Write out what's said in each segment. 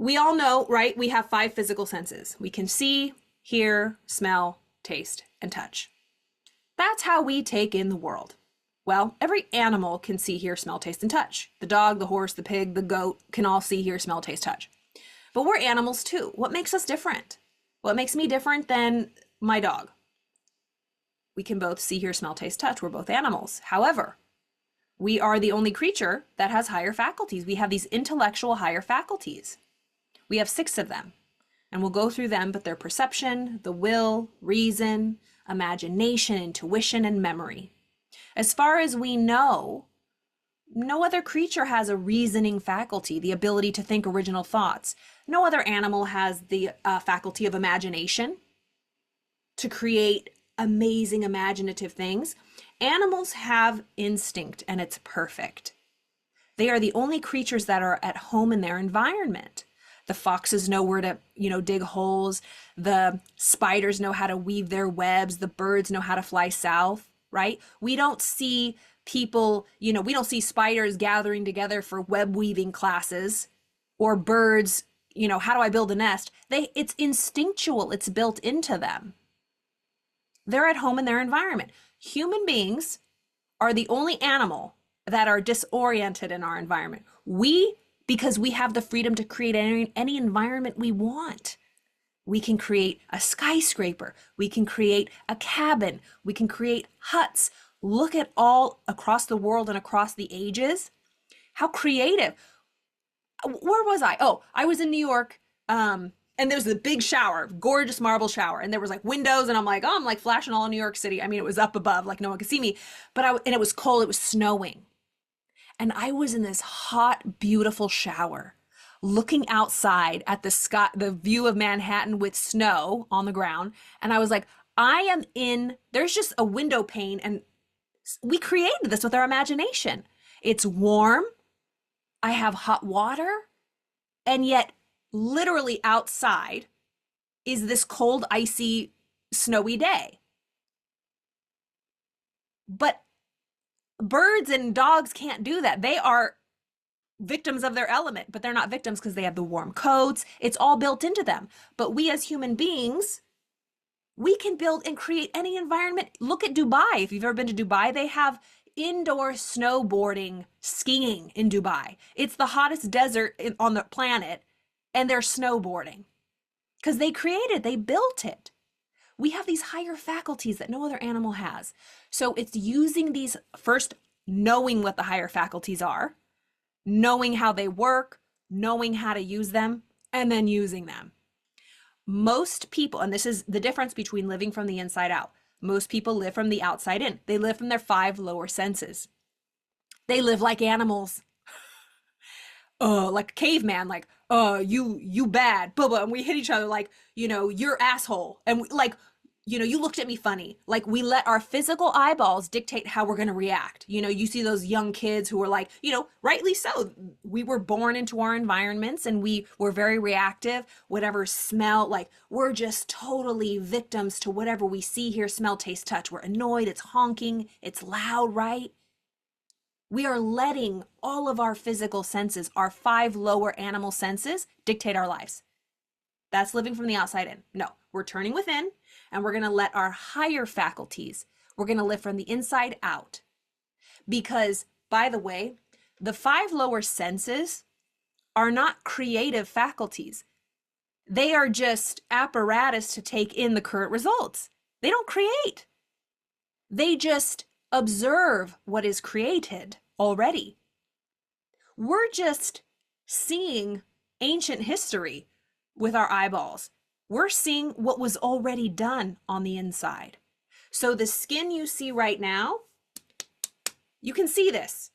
We all know, right? We have five physical senses. We can see, hear, smell, taste, and touch. That's how we take in the world. Well, every animal can see, hear, smell, taste, and touch. The dog, the horse, the pig, the goat can all see, hear, smell, taste, touch. But we're animals too. What makes us different? What makes me different than my dog? We can both see, hear, smell, taste, touch. We're both animals. However, we are the only creature that has higher faculties. We have these intellectual higher faculties. We have six of them, and we'll go through them, but they're perception, the will, reason, imagination, intuition, and memory. As far as we know, no other creature has a reasoning faculty, the ability to think original thoughts. No other animal has the faculty of imagination to create amazing imaginative things. Animals have instinct, and it's perfect. They are the only creatures that are at home in their environment. The foxes know where to, dig holes. The spiders know how to weave their webs. The birds know how to fly south, right? We don't see people, we don't see spiders gathering together for web weaving classes or birds, how do I build a nest? It's instinctual. It's built into them. They're at home in their environment. Human beings are the only animal that are disoriented in our environment. Because we have the freedom to create any environment we want. We can create a skyscraper. We can create a cabin. We can create huts. Look at all across the world and across the ages. How creative. Where was I? Oh, I was in New York. And there's a big shower, gorgeous marble shower. And there was like windows and I'm like flashing all in New York City. I mean, it was up above, like no one could see me, and it was cold. It was snowing. And I was in this hot, beautiful shower, looking outside at the sky, the view of Manhattan with snow on the ground. And I was like, there's just a window pane. And we created this with our imagination. It's warm. I have hot water. And yet, literally outside is this cold, icy, snowy day. But birds and dogs can't do that. They are victims of their element, but they're not victims because they have the warm coats. It's all built into them. But we as human beings, we can build and create any environment. Look at Dubai. If you've ever been to Dubai, they have indoor snowboarding, skiing in Dubai. It's the hottest desert on the planet, and they're snowboarding because they built it. We have these higher faculties that no other animal has. So it's using these, first knowing what the higher faculties are, knowing how they work, knowing how to use them, and then using them. Most people, and this is the difference between living from the inside out. Most people live from the outside in. They live from their five lower senses. They live like animals. Like a caveman, like, you bad, blah, and we hit each other like, you're asshole. And you looked at me funny. Like we let our physical eyeballs dictate how we're going to react. You see those young kids who are like, rightly so. We were born into our environments and we were very reactive. Whatever smell, like we're just totally victims to whatever we see, hear, smell, taste, touch. We're annoyed. It's honking. It's loud, right? We are letting all of our physical senses, our five lower animal senses, dictate our lives. That's living from the outside in. No, we're turning within and we're going to let our higher faculties, we're going to live from the inside out. Because, by the way, the five lower senses are not creative faculties. They are just apparatus to take in the current results. They don't create. They just observe what is created already. We're just seeing ancient history with our eyeballs. We're seeing what was already done on the inside. So the skin you see right now, you can see this.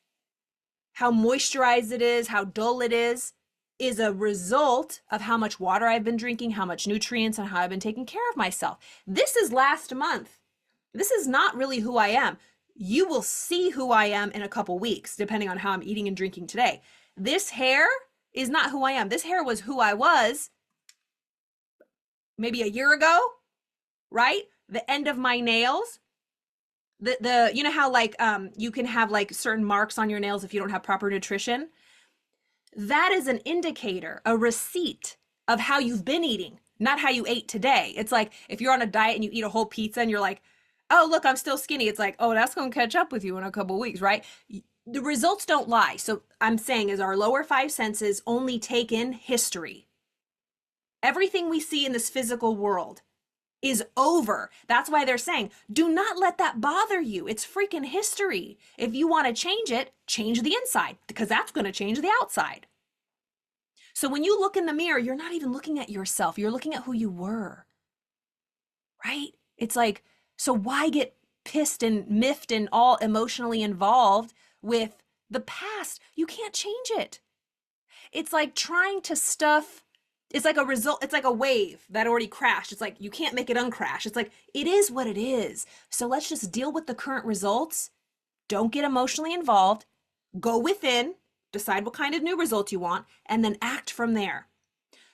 How moisturized it is, how dull it is a result of how much water I've been drinking, how much nutrients, and how I've been taking care of myself. This is last month. This is not really who I am. You will see who I am in a couple weeks, depending on how I'm eating and drinking today. This hair is not who I am. This hair was who I was maybe a year ago, right? The end of my nails, how like you can have like certain marks on your nails if you don't have proper nutrition. that is an indicator, a receipt of how you've been eating, not how you ate today. It's like if you're on a diet and you eat a whole pizza and you're like, oh, look, I'm still skinny. It's like, oh, that's going to catch up with you in a couple weeks, right? The results don't lie. So I'm saying is our lower five senses only take in history. Everything we see in this physical world is over. That's why they're saying, do not let that bother you. It's freaking history. If you want to change it, change the inside because that's going to change the outside. So when you look in the mirror, you're not even looking at yourself. You're looking at who you were, right? It's like, so why get pissed and miffed and all emotionally involved with the past? You can't change it. It's like trying to stuff. It's like a result. It's like a wave that already crashed. It's like you can't make it uncrash. It's like it is what it is. So let's just deal with the current results. Don't get emotionally involved. Go within, decide what kind of new results you want, and then act from there.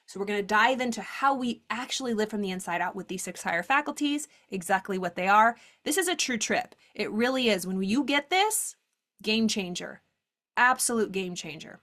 So we're going to dive into how we actually live from the inside out with these 6 higher faculties, exactly what they are. This is a true trip. It really is. When you get this, game changer, absolute game changer.